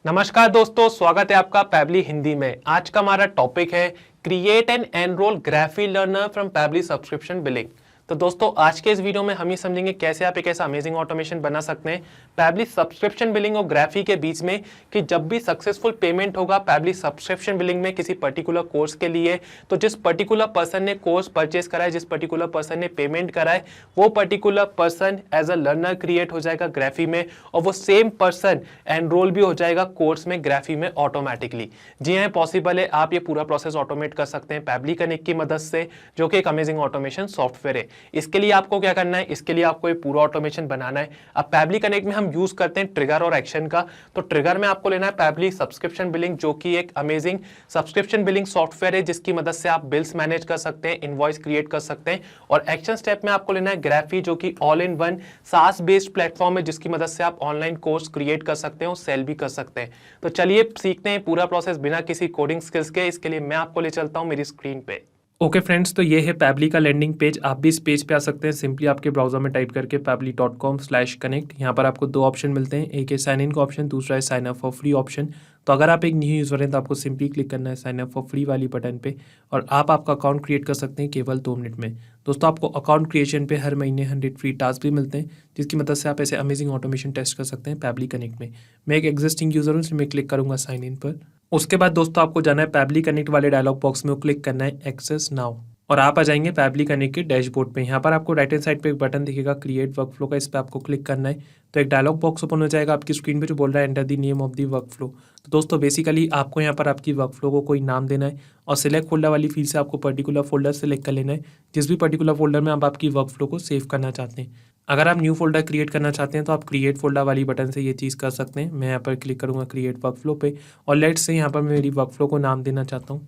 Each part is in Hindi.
नमस्कार दोस्तों, स्वागत है आपका पैबली हिंदी में। आज का हमारा टॉपिक है create and enrol graphy learner from Pabbly subscription billing. तो दोस्तों आज के इस वीडियो में हम ये समझेंगे कैसे आप एक ऐसा अमेजिंग ऑटोमेशन बना सकते हैं पैबली सब्सक्रिप्शन बिलिंग और ग्राफी के बीच में कि जब भी सक्सेसफुल पेमेंट होगा पैबली सब्सक्रिप्शन बिलिंग में किसी पर्टिकुलर कोर्स के लिए, तो जिस पर्टिकुलर पर्सन ने कोर्स परचेज करा है, जिस पर्टिकुलर पर्सन ने पेमेंट करा है, वो particular person as a learner create हो जाएगा ग्राफी में और वो सेम पर्सन एनरोल भी हो जाएगा कोर्स में ग्राफी में ऑटोमेटिकली। जी हाँ, पॉसिबल है। आप ये पूरा प्रोसेस ऑटोमेट कर सकते हैं पैबली कनेक्ट की मदद से, जो कि एक अमेजिंग ऑटोमेशन सॉफ्टवेयर है। इसके लिए आपको क्या करना है, इसके लिए आपको ये पूरा ऑटोमेशन बनाना है। अब पैबली कनेक्ट में हम यूज करते हैं ट्रिगर और एक्शन का। तो ट्रिगर में आपको लेना है पैबली सब्सक्रिप्शन बिलिंग, जो कि एक अमेजिंग सब्सक्रिप्शन बिलिंग सॉफ्टवेयर है जिसकी मदद से आप बिल्स मैनेज कर सकते हैं, इनवॉइस क्रिएट कर सकते हैं। और एक्शन स्टेप में आपको लेना है ग्राफी, जो कि ऑल इन वन सास बेस्ड प्लेटफॉर्म है जिसकी मदद से आप ऑनलाइन कोर्स क्रिएट कर सकते हैं और सेल भी कर सकते हैं। तो चलिए सीखते हैं पूरा प्रोसेस बिना किसी कोडिंग स्किल्स के। इसके लिए मैं आपको ले चलता हूं मेरी स्क्रीन पे। ओके फ्रेंड्स, तो ये है पैबली का लैंडिंग पेज। आप भी इस पेज पे आ सकते हैं। सिंपली आपके ब्राउजर में टाइप करके pably.com/connect। यहाँ पर आपको दो ऑप्शन मिलते हैं, एक है साइन इन का ऑप्शन, दूसरा है sign up for free option. तो अगर आप एक न्यू यूज़र हैं तो आपको सिंपली क्लिक करना है साइन अप फॉर फ्री वाली बटन पे और आप आपका अकाउंट क्रिएट कर सकते हैं केवल 2 मिनट में। दोस्तों आपको अकाउंट क्रिएशन पे हर महीने 100 फ्री टास्क भी मिलते हैं जिसकी मदद से आप ऐसे अमेजिंग ऑटोमेशन टेस्ट कर सकते हैं पैबली कनेक्ट में। मैं एक एग्जिस्टिंग यूज़र हूँ, इसलिए मैं क्लिक करूँगा साइन इन पर। उसके बाद दोस्तों आपको जाना है पैबली कनेक्ट वाले डायलॉग बॉक्स में, क्लिक करना है एक्सेस नाउ और आप आ जाएंगे पैबली कनेक्ट के डैशबोर्ड पे। यहाँ पर आपको राइट हैंड साइड पे एक बटन दिखेगा क्रिएट वर्कफ्लो का, इस पर आपको क्लिक करना है। तो एक डायलॉग बॉक्स ओपन हो जाएगा आपकी स्क्रीन पे जो बोल रहा है enter the name of the workflow. तो दोस्तों बेसिकली आपको यहाँ पर आपकी वर्कफ्लो को कोई नाम देना है और सिलेक्ट फोल्डर वाली फील्ड से आपको पर्टिकुलर फोल्डर सेलेक्ट कर लेना है, जिस भी पर्टिकुलर फोल्डर में आप आपकी वर्कफ्लो को सेव करना चाहते हैं। अगर आप न्यू फोल्डर क्रिएट करना चाहते हैं तो आप क्रिएट फोल्डर वाली बटन से ये चीज़ कर सकते हैं। मैं यहाँ पर क्लिक करूँगा क्रिएट वर्कफ्लो पे और लेट्स से यहाँ पर मैं मेरी वर्कफ्लो को नाम देना चाहता हूँ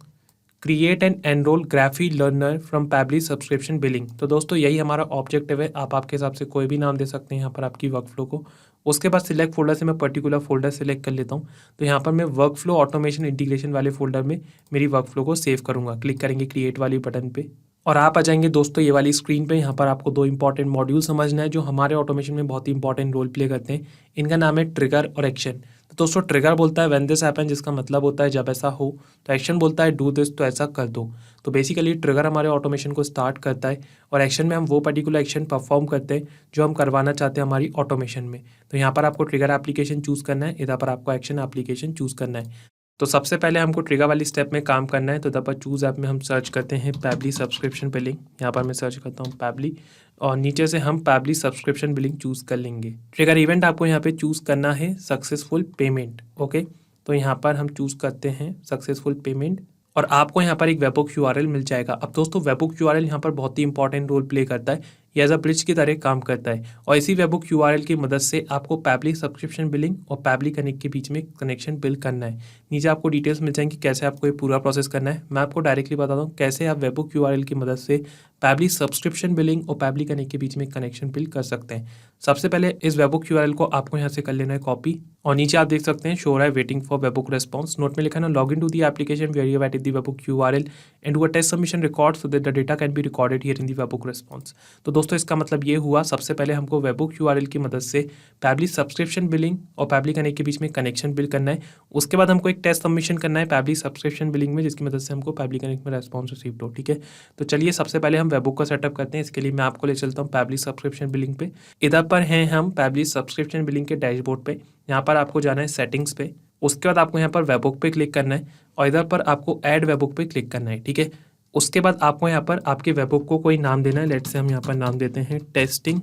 create and enrol graphy learner from Pabbly subscription billing. तो दोस्तों यही हमारा ऑब्जेक्टिव है। आप आपके हिसाब से कोई भी नाम दे सकते हैं यहाँ पर आपकी वर्कफ्लो को। उसके बाद सिलेक्ट फोल्डर से मैं पर्टिकुलर फोल्डर सेलेक्ट कर लेता हूँ। तो यहाँ पर मैं वर्कफ्लो ऑटोमेशन इंटीग्रेशन वाले फोल्डर में मेरी वर्कफ्लो को सेव करूँगा। क्लिक करेंगे क्रिएट वाली बटन पे और आप आ जाएंगे दोस्तों ये वाली स्क्रीन पे। यहाँ पर आपको 2 इंपॉर्टेंट मॉड्यूल समझना है जो हमारे ऑटोमेशन में बहुत ही इंपॉर्टेंट रोल प्ले करते हैं। इनका नाम है ट्रिगर और एक्शन। तो दोस्तों ट्रिगर बोलता है व्हेन दिस हैपन, जिसका मतलब होता है जब ऐसा हो। तो एक्शन बोलता है डू दिस, तो ऐसा कर दो। तो बेसिकली ट्रिगर हमारे ऑटोमेशन को स्टार्ट करता है और एक्शन में हम वो पर्टिकुलर एक्शन परफॉर्म करते हैं जो हम करवाना चाहते हैं हमारी ऑटोमेशन में। तो यहाँ पर आपको ट्रिगर एप्लीकेशन चूज़ करना है, इधर पर आपको एक्शन एप्लीकेशन चूज़ करना है। तो सबसे पहले हमको ट्रिगर वाली स्टेप में काम करना है। तो इधर पर चूज़ ऐप में हम सर्च करते हैं पैबली सब्सक्रिप्शन बिलिंग। यहाँ पर मैं सर्च करता हूँ पैबली और नीचे से हम पैबली सब्सक्रिप्शन बिलिंग चूज़ कर लेंगे। ट्रिगर इवेंट आपको यहाँ पे चूज़ करना है सक्सेसफुल पेमेंट। ओके, तो यहाँ पर हम चूज़ करते हैं सक्सेसफुल पेमेंट और आपको यहाँ पर एक वेबबुक यूआरएल मिल जाएगा। अब दोस्तों वेबबुक यूआरएल यहाँ पर बहुत ही इंपॉर्टेंट रोल प्ले करता है, ये एज अ ब्रिज की तरह काम करता है और इसी वेबबुक यूआरएल की मदद से आपको पैबली सब्सक्रिप्शन बिलिंग और पैबली कनेक्ट के बीच में कनेक्शन बिल्ड करना है। नीचे आपको डिटेल्स मिल जाएंगी कैसे आपको ये पूरा प्रोसेस करना है। मैं आपको डायरेक्टली बताता हूँ कैसे आप वेबबुक यूआरएल की मदद से पैबली सब्सक्रिप्शन बिलिंग और पैबली कनेक्ट के बीच में कनेक्शन बिल्ड कर सकते हैं। सबसे पहले इस वेबबुक यूआरएल को आपको यहाँ से कर लेना है कॉपी और नीचे आप देख सकते हैं शो रहा है waiting for webhook response. Note में लिखा ना log in to the application where you edit the webhook URL and do a test submission record so that the data can be recorded here in the webhook response. तो दोस्तों इसका मतलब ये हुआ, सबसे पहले हमको वेबबुक यूआरएल की मदद से पैबली सब्सक्रिप्शन बिलिंग और पैबली कनेक्ट के बीच में कनेक्शन बिल्ड करना है। उसके बाद हमको एक टेस्ट सबमिशन करना है पैबली सब्सक्रिप्शन बिलिंग में, जिसकी मदद से हमको पैबली कनेक्ट में रेस्पॉन्स रिसीव हो। ठीक है, तो चलिए सबसे पहले हम वेबबुक का सेटअप करते हैं। इसके लिए मैं आपको ले चलता हूँ पैबली सब्सक्रिप्शन बिलिंग पे। इधर पर हैं हम पैबली सब्सक्रिप्शन बिलिंग के डैशबोर्ड पे। यहाँ पर आपको जाना है सेटिंग्स पे, उसके बाद आपको यहाँ पर वेबबुक पे क्लिक करना है और इधर पर आपको ऐड वेबबुक पे क्लिक करना है। ठीक है, उसके बाद आपको यहाँ पर आपके वेबबुक को कोई नाम देना है। लेट्स से हम यहाँ पर नाम देते हैं टेस्टिंग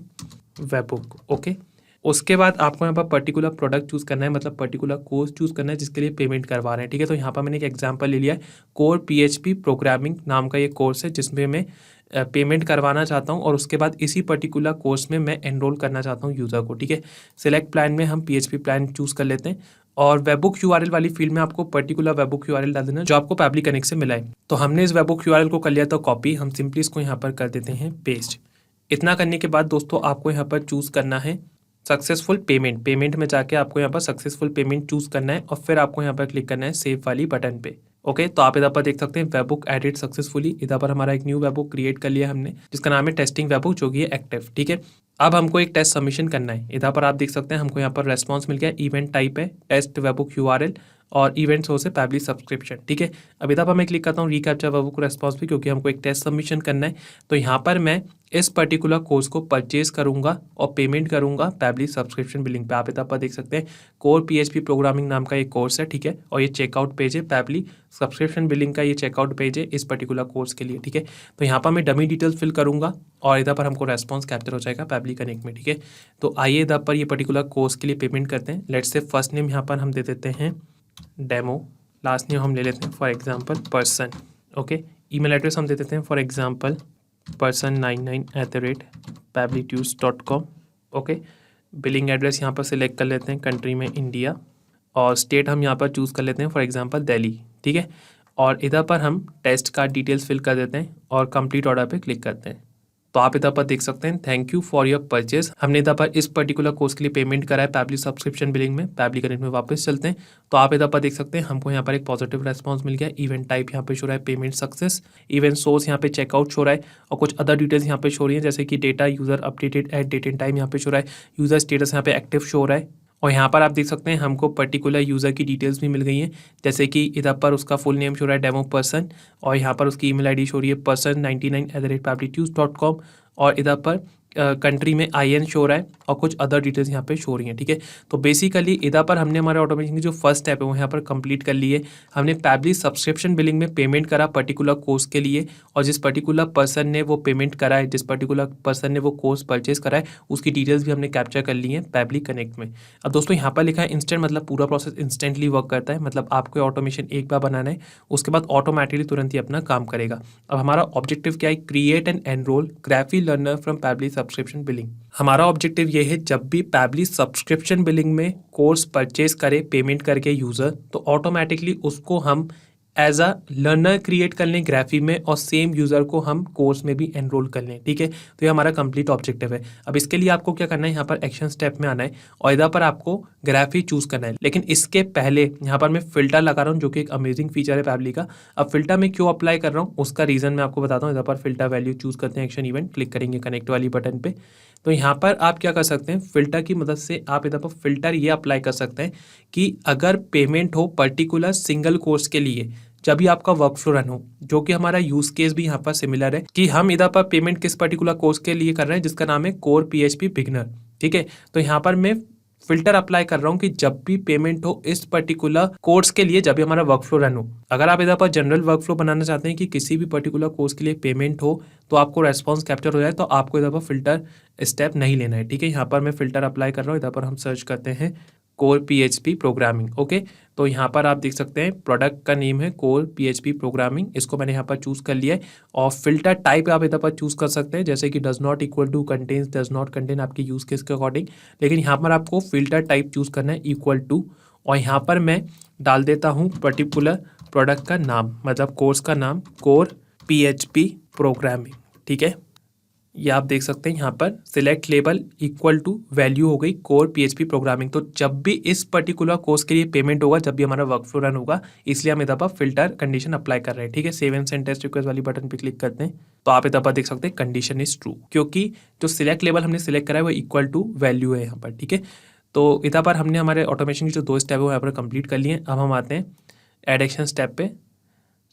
वेबबुक। ओके, उसके बाद आपको यहाँ पर पर्टिकुलर प्रोडक्ट चूज़ करना है, मतलब पर्टिकुलर कोर्स चूज़ करना है जिसके लिए पेमेंट करवा रहे हैं। ठीक है, तो यहाँ पर मैंने एक एग्जांपल ले लिया है, कोर पीएचपी प्रोग्रामिंग नाम का ये कोर्स है जिसमें मैं पेमेंट करवाना चाहता हूँ और उसके बाद इसी पर्टिकुलर कोर्स में मैं एनरोल करना चाहता हूँ यूज़र को। ठीक है, सिलेक्ट प्लान में हम पीएचपी प्लान चूज़ कर लेते हैं और वेबबुक यूआरएल वाली फील्ड में आपको पर्टिकुलर वेबबुक यूआरएल डाल देना जो आपको पैबली कनेक्ट से मिला है। तो हमने इस वेबबुक यूआरएल को कर लिया तो कॉपी, हम सिंपली इसको यहाँ पर कर देते हैं पेस्ट। इतना करने के बाद दोस्तों आपको यहाँ पर चूज़ करना है सक्सेसफुल पेमेंट में जाके आपको यहाँ पर सक्सेसफुल पेमेंट चूज़ करना है और फिर आपको यहाँ पर क्लिक करना है सेव वाली बटन पे। ओके तो आप इधर पर देख सकते हैं वेबबुक एडिट सक्सेसफुली। इधर पर हमारा एक न्यू वेबबुक क्रिएट कर लिया हमने जिसका नाम है टेस्टिंग वेबबुक, जो कि है एक्टिव। ठीक है, अब हमको एक टेस्ट सबमिशन करना है। इधर पर आप देख सकते हैं हमको यहाँ पर रेस्पॉन्स मिल गया, इवेंट टाइप है टेस्ट वेबबुक URL और इवेंट सोर्स है पैबली सब्सक्रिप्शन। ठीक है, अब इधर पर मैं क्लिक करता हूँ रिकैप्चा वेबबुक रेस्पॉन्स पे, क्योंकि हमको एक टेस्ट सबमिशन करना है। तो यहाँ पर मैं इस पर्टिकुलर कोर्स को परचेज करूंगा और पेमेंट करूंगा पैबली सब्सक्रिप्शन बिलिंग पे। आप इधर पर देख सकते हैं कोर PHP प्रोग्रामिंग नाम का एक कोर्स है। ठीक है, और ये चेकआउट पेज है पैबली सब्सक्रिप्शन बिलिंग का, ये चेकआउट पेज है इस पर्टिकुलर कोर्स के लिए। ठीक है, तो यहाँ पर मैं डमी डिटेल्स फिल करूंगा और इधर पर हमको रेस्पॉन्स कैप्चर हो जाएगा पैबली कनेक्ट में। ठीक है, तो आइए इधर पर ये पर्टिकुलर कोर्स के लिए पेमेंट करते हैं। लेट्स से फर्स्ट नेम यहाँ पर हम दे देते हैं डेमो, लास्ट नेम हम ले लेते हैं for example person. Okay, email address हम दे देते हैं for example person99@pablitudes.com। Okay, billing address यहाँ पर सिलेक्ट कर लेते हैं, कंट्री में इंडिया, और स्टेट हम यहाँ पर चूज़ कर लेते हैं फॉर एग्जांपल दिल्ली। ठीक है, और इधर पर हम टेस्ट का डिटेल्स फिल कर देते हैं और कंप्लीट ऑर्डर पे क्लिक करते हैं। तो आप इधर पर देख सकते हैं thank you for your purchase. हमने इधर पर इस पर्टिकुलर कोर्स के लिए पेमेंट करा है पैबली सब्सक्रिप्शन बिलिंग में। पैबली कनेक्ट में वापस चलते हैं तो आप इधर पर देख सकते हैं हमको यहाँ पर एक पॉजिटिव रेस्पॉन्स मिल गया। इवेंट टाइप यहाँ पे शो रहा है पेमेंट सक्सेस, इवेंट सोर्स यहाँ पे चेकआउट शो रहा है और कुछ अदर डिटेल्स यहाँ पे शो रही है, जैसे कि data user updated at date and time यहाँ पे शो रहा है, यूजर स्टेटस यहाँ पे एक्टिव शो रहा है। और यहाँ पर आप देख सकते हैं हमको पर्टिकुलर यूज़र की डिटेल्स भी मिल गई हैं, जैसे कि इधर पर उसका फुल नेम शो रहा है डेमो पर्सन, और यहाँ पर उसकी ईमेल आईडी शो रही है person99@pablitudes.com, और इधर पर कंट्री में IN शो रहा है और कुछ अदर डिटेल्स यहाँ पे शो रही हैं। ठीक है, तो बेसिकली इधर पर हमने हमारे ऑटोमेशन की जो फर्स्ट स्टेप है वो यहाँ पर कंप्लीट कर ली है। हमने पैबली सब्सक्रिप्शन बिलिंग में पेमेंट करा पर्टिकुलर कोर्स के लिए, और जिस पर्टिकुलर पर्सन ने वो पेमेंट करा है, जिस पर्टिकुलर पर्सन ने वो कोर्स परचेज करा है, उसकी डिटेल्स भी हमने कैप्चर कर ली है पैबली कनेक्ट में। अब दोस्तों यहाँ पर लिखा है इंस्टेंट, मतलब पूरा प्रोसेस इंस्टेंटली वर्क करता है, मतलब आपको ऑटोमेशन एक बार बनाना है उसके बाद ऑटोमेटिकली तुरंत ही अपना काम करेगा। अब हमारा ऑब्जेक्टिव क्या है, create and enrol graphy learner from Pabbly subscription billing. हमारा ऑब्जेक्टिव ये है जब भी पैबली सब्सक्रिप्शन बिलिंग में कोर्स परचेज करे पेमेंट करके यूजर, तो ऑटोमेटिकली उसको हम एज अ लर्नर क्रिएट कर लें ग्राफी में, और सेम यूज़र को हम कोर्स में भी एनरोल कर लें। ठीक है, तो ये हमारा कंप्लीट ऑब्जेक्टिव है। अब इसके लिए आपको क्या करना है, यहाँ पर एक्शन स्टेप में आना है और इधर पर आपको ग्राफी चूज़ करना है। लेकिन इसके पहले यहाँ पर मैं फिल्टर लगा रहा हूँ, जो कि एक अमेजिंग फीचर है पैबली का। अब फिल्टर में क्यों अप्लाई कर रहा हूँ उसका रीज़न मैं आपको बताता हूँ। इधर पर फिल्टर वैल्यू चूज़ करते हैं, एक्शन इवेंट क्लिक करेंगे कनेक्ट वाली बटन पर। तो यहाँ पर आप क्या कर सकते हैं, फिल्टर की मदद से आप इधर पर फिल्टर ये अप्लाई कर सकते हैं कि अगर पेमेंट हो पर्टिकुलर सिंगल कोर्स के लिए जब भी आपका वर्क फ्लो रन हो, जो कि हमारा यूज केस भी यहाँ पर सिमिलर है कि हम इधर पर पेमेंट किस पर्टिकुलर कोर्स के लिए कर रहे हैं जिसका नाम है कोर PHP बिगनर। ठीक है, तो यहाँ पर मैं फिल्टर अप्लाई कर रहा हूँ कि जब भी पेमेंट हो इस पर्टिकुलर कोर्स के लिए, जब भी हमारा वर्क फ्लो रन हो। अगर आप इधर पर जनरल वर्क फ्लो बनाना चाहते हैं कि किसी भी पर्टिकुलर कोर्स के लिए पेमेंट हो तो आपको रेस्पॉन्स कैप्चर हो जाए, तो आपको इधर पर फिल्टर स्टेप नहीं लेना है। ठीक है, यहाँ पर मैं फिल्टर अप्लाई कर रहा हूँ। इधर पर हम सर्च करते हैं कोर PHP प्रोग्रामिंग। ओके, तो यहाँ पर आप देख सकते हैं प्रोडक्ट का नेम है कोर PHP प्रोग्रामिंग, इसको मैंने यहाँ पर चूज़ कर लिया है। और फिल्टर टाइप आप इधर पर चूज़ कर सकते हैं, जैसे कि does not equal to, contains, does not contain, आपके यूज़ केस के अकॉर्डिंग। लेकिन यहाँ पर आपको फिल्टर टाइप चूज़ करना है इक्वल टू, और यहाँ पर मैं डाल देता हूँ पर्टिकुलर प्रोडक्ट का नाम, मतलब कोर्स का नाम कोर PHP प्रोग्रामिंग। ठीक है, ये आप देख सकते हैं यहाँ पर select label equal to value हो गई कोर PHP प्रोग्रामिंग। तो जब भी इस पर्टिकुलर कोर्स के लिए पेमेंट होगा, जब भी हमारा वर्क फ्लो रन होगा, इसलिए हम इधर पर फिल्टर कंडीशन अप्लाई कर रहे हैं। ठीक है, save and send test request वाली बटन पे क्लिक करते हैं तो आप इधर पर देख सकते हैं कंडीशन इज ट्रू, क्योंकि जो सिलेक्ट लेबल हमने सिलेक्ट करा है वो इक्वल टू वैल्यू है यहाँ पर। ठीक है, तो इधर पर हमने हमारे ऑटोमेशन की जो 2 स्टेप है वो यहाँ पर कंप्लीट कर लिए हैं। अब हम आते हैं एड एक्शन स्टेप पे,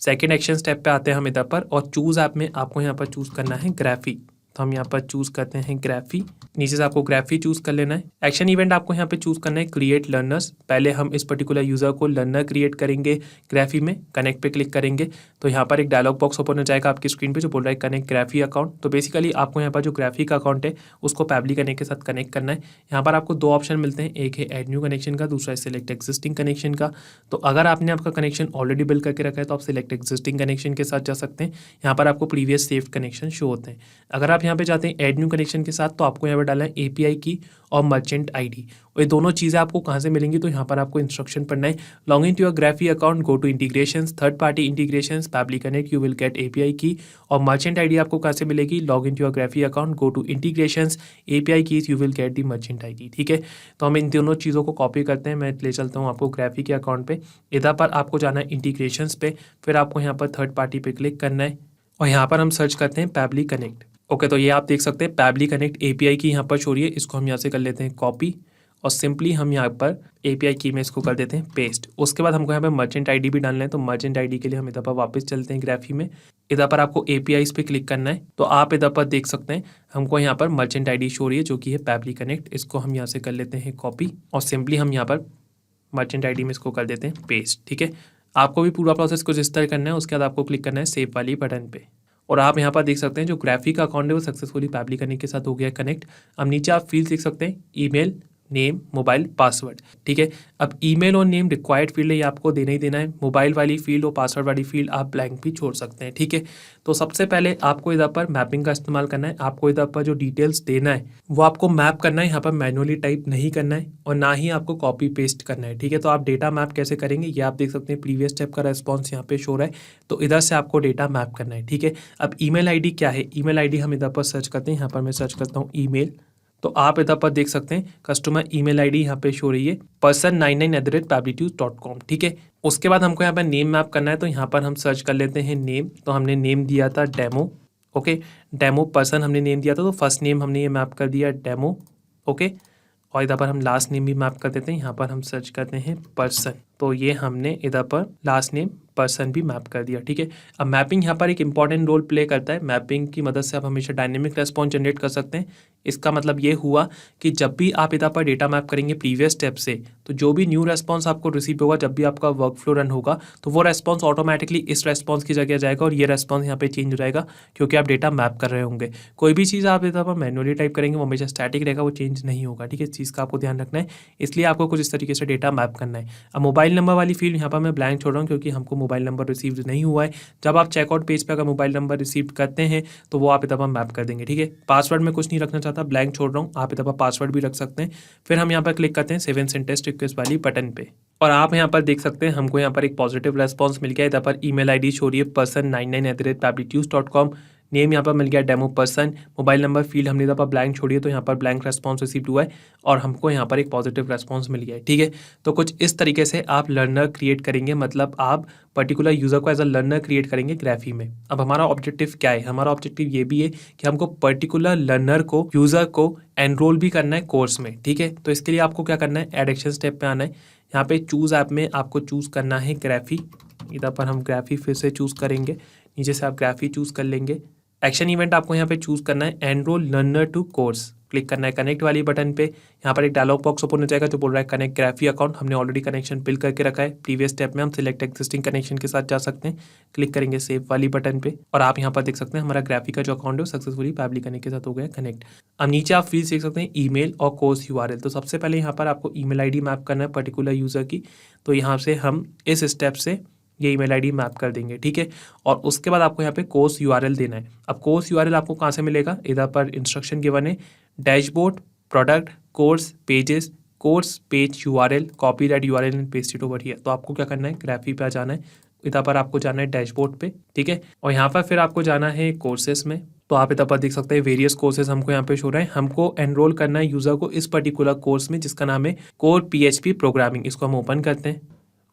सेकेंड एक्शन स्टेप पे आते हैं हम इधर पर, और चूज़ ऐप में आपको यहाँ पर चूज़ करना है ग्राफी। तो हम यहाँ पर चूज़ करते हैं ग्राफी, नीचे से आपको ग्राफी चूज़ कर लेना है। एक्शन इवेंट आपको यहाँ पे चूज़ करना है क्रिएट लर्नर्स। पहले हम इस पर्टिकुलर यूज़र को लर्नर क्रिएट करेंगे ग्राफी में, कनेक्ट पे क्लिक करेंगे तो यहाँ पर एक डायलॉग बॉक्स ओपन हो जाएगा आपकी स्क्रीन पे जो बोल रहा है कनेक्ट ग्राफी अकाउंट। तो बेसिकली आपको यहाँ पर जो ग्राफी का अकाउंट है उसको पैबली कनेक्ट के साथ कनेक्ट करना है। यहाँ पर आपको 2 ऑप्शन मिलते हैं, एक है एड न्यू कनेक्शन का, दूसरा है सिलेक्ट एग्जिस्टिंग कनेक्शन का। तो अगर आपने आपका कनेक्शन ऑलरेडी बिल्ड करके रखा है तो आप सिलेक्ट एग्जिस्टिंग कनेक्शन के साथ जा सकते हैं। यहाँ पर आपको प्रीवियस सेव्ड कनेक्शन शो होते हैं। अगर आप यहाँ पे जाते हैं ऐड न्यू कनेक्शन के साथ, तो आपको यहाँ पे डालना है API की और मर्चेंट ID। और ये दोनों चीज़ें आपको कहाँ से मिलेंगी, तो यहाँ पर आपको इंस्ट्रक्शन पढ़ना है। Log in to your Graphy account, go to integrations, third party integrations, Pabbly connect, you will get API key. और मर्चेंट ID आपको कहाँ से मिलेगी, log in to your Graphy account, go to integrations, API keys, you will get the merchant ID। ठीक है, तो हम इन दोनों चीज़ों को कॉपी करते हैं। मैं ले चलता हूँ आपको ग्राफी के अकाउंट पे। इधर पर आपको जाना है इंटीग्रेशंस पे, फिर आपको यहाँ पर थर्ड पार्टी पे क्लिक करना है और यहाँ पर हम सर्च करते हैं पैबली कनेक्ट। ओके, तो ये आप देख सकते हैं पैबली कनेक्ट API की यहाँ पर शो रही है। इसको हम यहाँ से कर लेते हैं कॉपी और सिंपली हम यहाँ पर API की में इसको कर देते हैं पेस्ट। उसके बाद हमको यहाँ पे मर्चेंट ID भी डालना है, तो मर्चेंट ID के लिए हम इधर पर वापस चलते हैं ग्राफी में। इधर पर आपको APIs पे क्लिक करना है, तो आप इधर पर देख सकते हैं हमको यहाँ पर मर्चेंट ID शो रही है जो कि है पैबली कनेक्ट। इसको हम यहाँ से कर लेते हैं कॉपी और सिंपली हम यहाँ पर मर्चेंट ID में इसको कर देते हैं पेस्ट। ठीक है, आपको भी पूरा प्रोसेस कुछ इस तरह करना है। उसके बाद आपको क्लिक करना है सेव वाली बटन पे और आप यहाँ पर देख सकते हैं जो ग्राफी का अकाउंट है वो सक्सेसफुली पैबली कनेक्ट के साथ हो गया कनेक्ट। अब नीचे आप फील्ड देख सकते हैं, ईमेल, नेम, मोबाइल, पासवर्ड। ठीक है, अब ईमेल और नेम रिक्वायर्ड फील्ड है, ये आपको देना ही देना है। मोबाइल वाली फील्ड और पासवर्ड वाली फील्ड आप ब्लैंक भी छोड़ सकते हैं। ठीक है, तो सबसे पहले आपको इधर पर मैपिंग का इस्तेमाल करना है। आपको इधर पर जो डिटेल्स देना है वो आपको मैप करना है, यहाँ पर मैनुअली टाइप नहीं करना है और ना ही आपको कॉपी पेस्ट करना है। ठीक है, तो आप डेटा मैप कैसे करेंगे ये आप देख सकते हैं। प्रीवियस स्टेप का रेस्पॉन्स यहाँ पे शो रहा है, तो इधर से आपको डेटा मैप करना है। ठीक है, अब ईमेल ID क्या है, ईमेल ID हम इधर पर सर्च करते हैं। यहाँ पर मैं सर्च करता हूँ ईमेल, तो आप इधर पर देख सकते हैं कस्टमर ईमेल ID यहाँ पे शो रही है person99@pablitudes.com। ठीक है, उसके बाद हमको यहाँ पर नेम मैप करना है, तो यहाँ पर हम सर्च कर लेते हैं नेम। तो हमने नेम दिया था डेमो। ओके, डेमो पर्सन हमने नेम दिया था, तो फर्स्ट नेम हमने ये मैप कर दिया डेमो। ओके, और इधर पर हम लास्ट नेम भी मैप कर देते हैं। यहाँ पर हम सर्च करते हैं पर्सन, तो ये हमने इधर पर लास्ट नेम पर्सन भी मैप कर दिया। ठीक है, अब मैपिंग यहाँ पर एक इंपॉर्टेंट रोल प्ले करता है। मैपिंग की मदद से आप हमेशा डायनेमिक रेस्पॉन्स जनरेट कर सकते हैं। इसका मतलब ये हुआ कि जब भी आप इधर पर डेटा मैप करेंगे प्रीवियस स्टेप से, तो जो भी न्यू रेस्पॉन्स आपको रिसीव होगा, जब भी आपका वर्क फ्लो रन होगा, तो वो रेस्पॉन्स ऑटोमेटिकली इस रेस्पॉन्स की जगह जाएगा और ये रेस्पॉन्स यहाँ पे चेंज हो जाएगा क्योंकि आप डेटा मैप कर रहे होंगे। कोई भी चीज़ आप इधर पर मैनुअली टाइप करेंगे वो हमेशा स्टैटिक रहेगा, वो चेंज नहीं होगा। ठीक है, इस चीज़ का आपको ध्यान रखना है, इसलिए आपको कुछ इस तरीके से डेटा मैप करना है। अब मोबाइल नंबर वाली फील्ड यहाँ पर मैं ब्लैंक छोड़ रहा हूँ क्योंकि हमको मोबाइल नंबर रिसीव नहीं हुआ है। जब आप चेकआउट पेज पे अगर मोबाइल नंबर रिसीव करते हैं तो वो आप इधर पर मैप कर देंगे। ठीक है, पासवर्ड में कुछ नहीं रखना चाहता, ब्लैंक छोड़ रहा हूँ, आप इधर पर पासवर्ड भी रख सकते हैं। फिर हम यहाँ पर क्लिक करते हैं save and send test request वाली बटन पे और आप यहाँ पर देख सकते हैं हमको यहाँ पर एक पॉजिटिव रेस्पॉन्स मिल गया। इधर पर ईमेल ID शो रही है person99@pablitudes.com, नेम यहाँ पर मिल गया demo person, mobile number field हमने इधर पर ब्लैंक छोड़ी है तो यहाँ पर ब्लैंक रेस्पॉन्स रिसीव हुआ है और हमको यहाँ पर एक पॉजिटिव रेस्पॉन्स मिल गया है। ठीक है, तो कुछ इस तरीके से आप लर्नर क्रिएट करेंगे, मतलब आप पर्टिकुलर यूज़र को एज अ लर्नर क्रिएट करेंगे ग्राफी में। अब हमारा ऑब्जेक्टिव क्या है, हमारा ऑब्जेक्टिव ये भी है कि हमको पर्टिकुलर लर्नर को, यूज़र को एनरोल भी करना है कोर्स में। ठीक है, तो इसके लिए आपको क्या करना है, एड एक्शन स्टेप पे आना है। यहाँ पे चूज़ ऐप में आपको चूज़ करना है ग्राफी। इधर पर हम ग्राफी फिर से चूज़ करेंगे, नीचे से आप ग्राफी चूज़ कर लेंगे। एक्शन इवेंट आपको यहाँ पे चूज़ करना है enrol learner to course, click करना है कनेक्ट वाली बटन पे। यहाँ पर एक डायलॉग बॉक्स ओपन हो जाएगा जो बोल रहा है कनेक्ट ग्राफी अकाउंट। हमने ऑलरेडी कनेक्शन बिल्ड करके रखा है। प्रीवियस स्टेप में हम सिलेक्ट एक्जिस्टिंग कनेक्शन के साथ जा सकते हैं, क्लिक करेंगे सेव वाली बटन पे और आप यहाँ पर देख सकते हैं हमारा ग्राफी का जो अकाउंट है वो सक्सेसफुली पैबली कनेक्ट के साथ हो गया कनेक्ट। अब नीचे आप फील्ड देख सकते हैं ईमेल और कोर्स URL। तो सबसे पहले यहाँ पर आपको ईमेल ID मैप करना है पर्टिकुलर यूज़र की, तो यहाँ से हम इस स्टेप से ये ईमेल ID मैप कर देंगे। ठीक है, और उसके बाद आपको यहाँ पे कोर्स URL देना है। अब कोर्स URL आपको कहाँ से मिलेगा, इधर पर इंस्ट्रक्शन गिवन है, dashboard, product, course, pages, course page URL, copy that URL and paste it over here. तो आपको क्या करना है, ग्राफी पे आ जाना है, इधर पर आपको जाना है डैशबोर्ड पे। ठीक है, और यहाँ पर फिर आपको जाना है कोर्सेस में। तो आप इधर पर देख सकते हैं वेरियस कोर्सेज हमको यहाँ पे शो रहे हैं। हमको एनरोल करना है यूज़र को इस पर्टिकुलर कोर्स में जिसका नाम है कोर PHP प्रोग्रामिंग। इसको हम ओपन करते हैं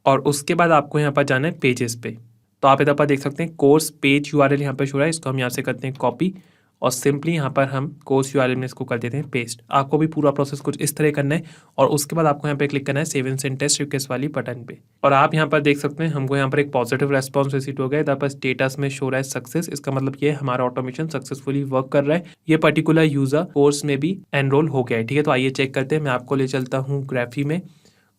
और उसके बाद आपको यहाँ पर जाना है पेजेस पे। तो आप इधर पर देख सकते हैं कोर्स पेज URL यहाँ पे शो रहा है, इसको हम यहाँ से करते हैं कॉपी और सिंपली यहाँ पर हम कोर्स URL में इसको कर देते हैं पेस्ट। आपको भी पूरा प्रोसेस कुछ इस तरह करना है और उसके बाद आपको यहाँ पे क्लिक करना है save and send test request वाली बटन पे और आप यहाँ पर देख सकते हैं हमको यहाँ पर एक पॉजिटिव रेस्पॉन्स रिसीव हो गया। इधर पर स्टेटस में शो रहा है सक्सेस। इसका मतलब ये हमारा ऑटोमेशन सक्सेसफुली वर्क कर रहा है, ये पर्टिकुलर यूजर कोर्स में भी एनरोल हो गया है। ठीक है, तो आइए चेक करते हैं। मैं आपको ले चलता हूँ ग्राफी में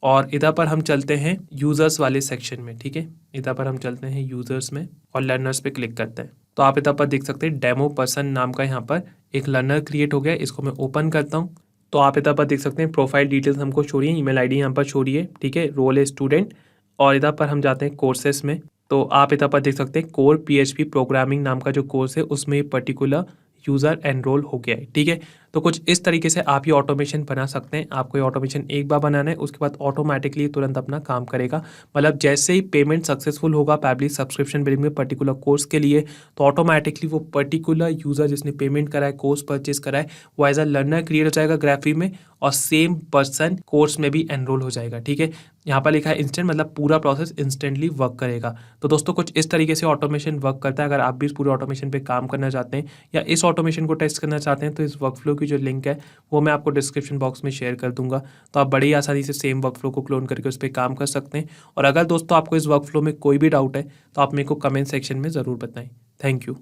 और इधर पर हम चलते हैं यूज़र्स वाले सेक्शन में। ठीक है, इधर पर हम चलते हैं यूज़र्स में और लर्नर्स पे क्लिक करते हैं। तो आप इधर पर देख सकते हैं डेमो पर्सन नाम का यहाँ पर एक लर्नर क्रिएट हो गया। इसको मैं ओपन करता हूँ तो आप इधर पर देख सकते हैं प्रोफाइल डिटेल्स हमको शो रही है, ईमेल ID यहाँ पर शो रही है। ठीक है, रोल है स्टूडेंट और इधर पर हम जाते हैं कोर्सेस में। तो आप इधर पर देख सकते हैं कोर PHP प्रोग्रामिंग नाम का जो कोर्स है उसमें पर्टिकुलर यूज़र एनरोल हो गया है। ठीक है, तो कुछ इस तरीके से आप ये ऑटोमेशन बना सकते हैं। आपको ये ऑटोमेशन एक बार बनाना है, उसके बाद ऑटोमेटिकली तुरंत अपना काम करेगा। मतलब जैसे ही पेमेंट सक्सेसफुल होगा पैबली सब्सक्रिप्शन बिलिंग में पर्टिकुलर कोर्स के लिए, तो ऑटोमेटिकली वो पर्टिकुलर यूज़र जिसने पेमेंट करा है, कोर्स परचेज करा है, वो एज अ लर्नर क्रिएट हो जाएगा ग्राफी में और सेम पर्सन कोर्स में भी एनरोल हो जाएगा। ठीक है, यहाँ पर लिखा है इंस्टेंट, मतलब पूरा प्रोसेस इंस्टेंटली वर्क करेगा। तो दोस्तों कुछ इस तरीके से ऑटोमेशन वर्क करता है। अगर आप भी इस पूरे ऑटोमेशन पे काम करना चाहते हैं या इस ऑटोमेशन को टेस्ट करना चाहते हैं, तो इस वर्कफ्लो की जो लिंक है वो मैं आपको डिस्क्रिप्शन बॉक्स में शेयर कर दूंगा। तो आप बड़ी आसानी से सेम वर्कफ्लो को क्लोन करके उस पर काम कर सकते हैं। और अगर दोस्तों आपको इस वर्कफ्लो में कोई भी डाउट है तो आप मेरे को कमेंट सेक्शन में ज़रूर बताएं। Thank you.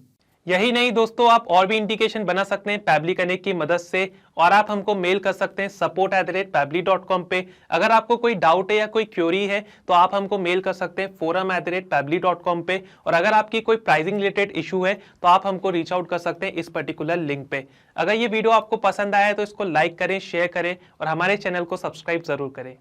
यही नहीं दोस्तों, आप और भी इंडिकेशन बना सकते हैं पैबली कनेक्ट की मदद से, और आप हमको मेल कर सकते हैं support@pably.com पे। अगर आपको कोई डाउट है या कोई क्वेरी है तो आप हमको मेल कर सकते हैं forum@pably.com पे। और अगर आपकी कोई प्राइसिंग रिलेटेड इशू है तो आप हमको रीच आउट कर सकते हैं इस पर्टिकुलर लिंक पे। अगर ये वीडियो आपको पसंद आया है तो इसको लाइक करें, शेयर करें और हमारे चैनल को सब्सक्राइब जरूर करें।